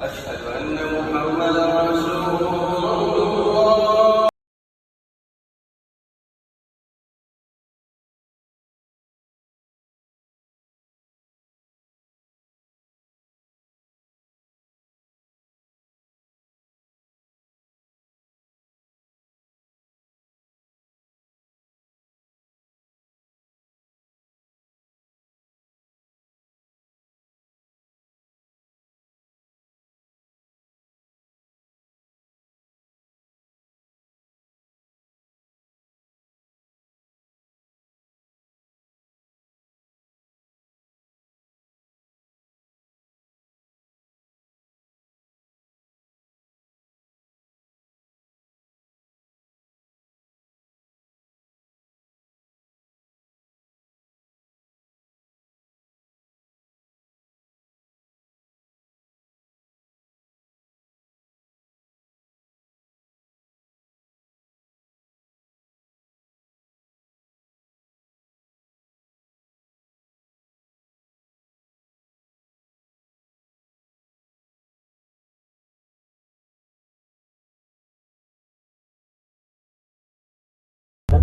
أشهد أن محمدا رسول الله.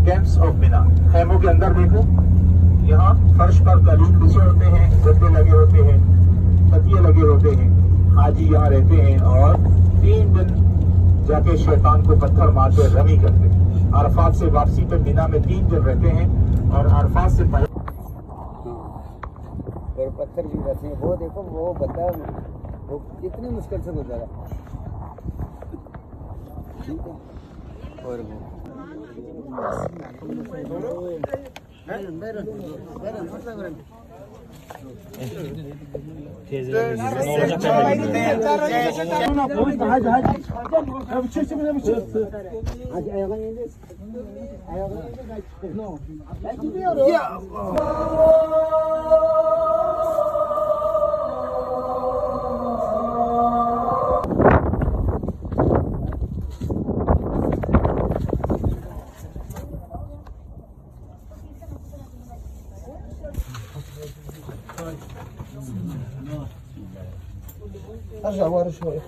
Camps of बिना खैमों के अंदर देखो, यहाँ फर्श पर कालीन बिछे होते हैं, गद्दे लगे होते हैं, तकिए लगे होते हैं। हाजी यहाँ रहते हैं और 3 दिन जाके शैतान को पत्थर मारते रमी करते हैं। अरफात से वापसी पे बिना में 3 दिन रहते हैं और अरफात से पहले और पत्थर भी रहते हैं। वो देखो वो बता वो कितनी मुश्किल से गुजरा। ठीक है। और वो ارجع ورا شوي.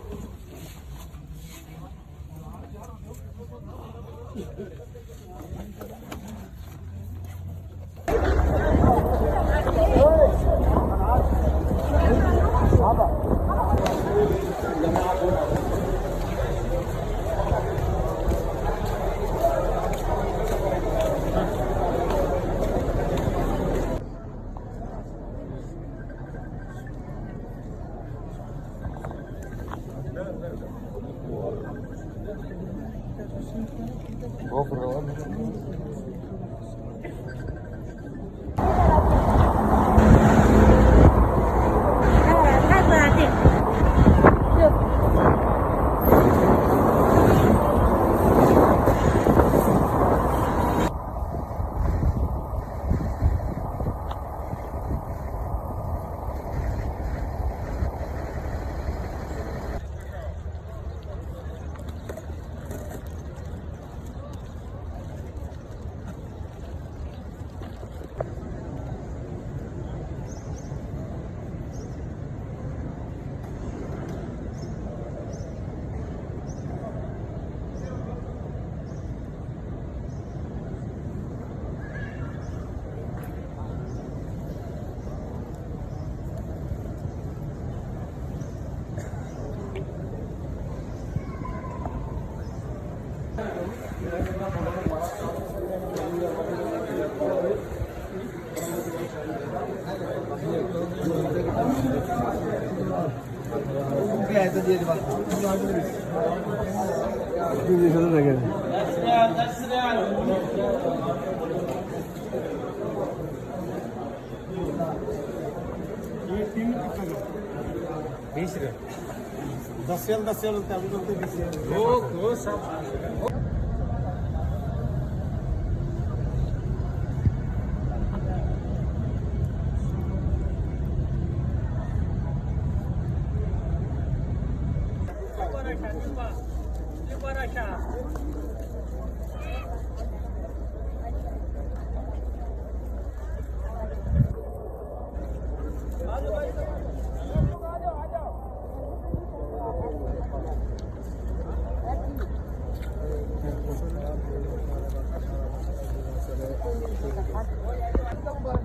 তো দিয়ে দেবা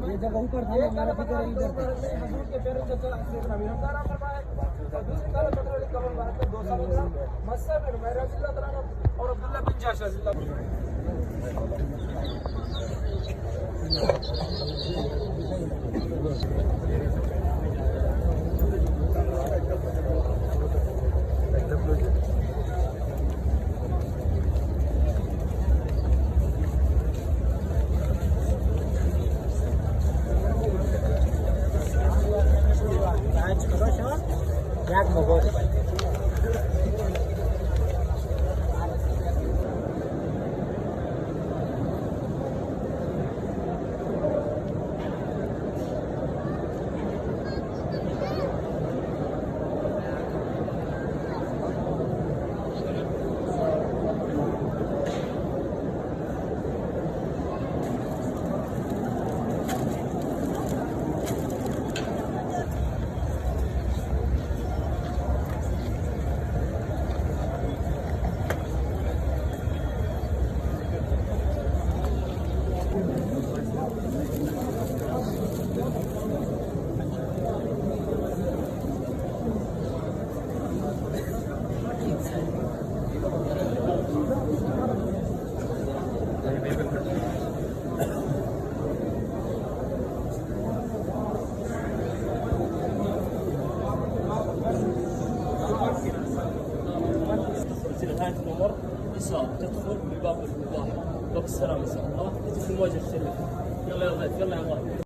ये जब ऊपर था मेरा फिकर इधर और अब्दुल्ला बिन जाशा Jak mogło? الممر يسار تدخل من باب السلام ان شاء الله تدخل مواجهه الشريف يلا يا ضيف يلا يا ضيف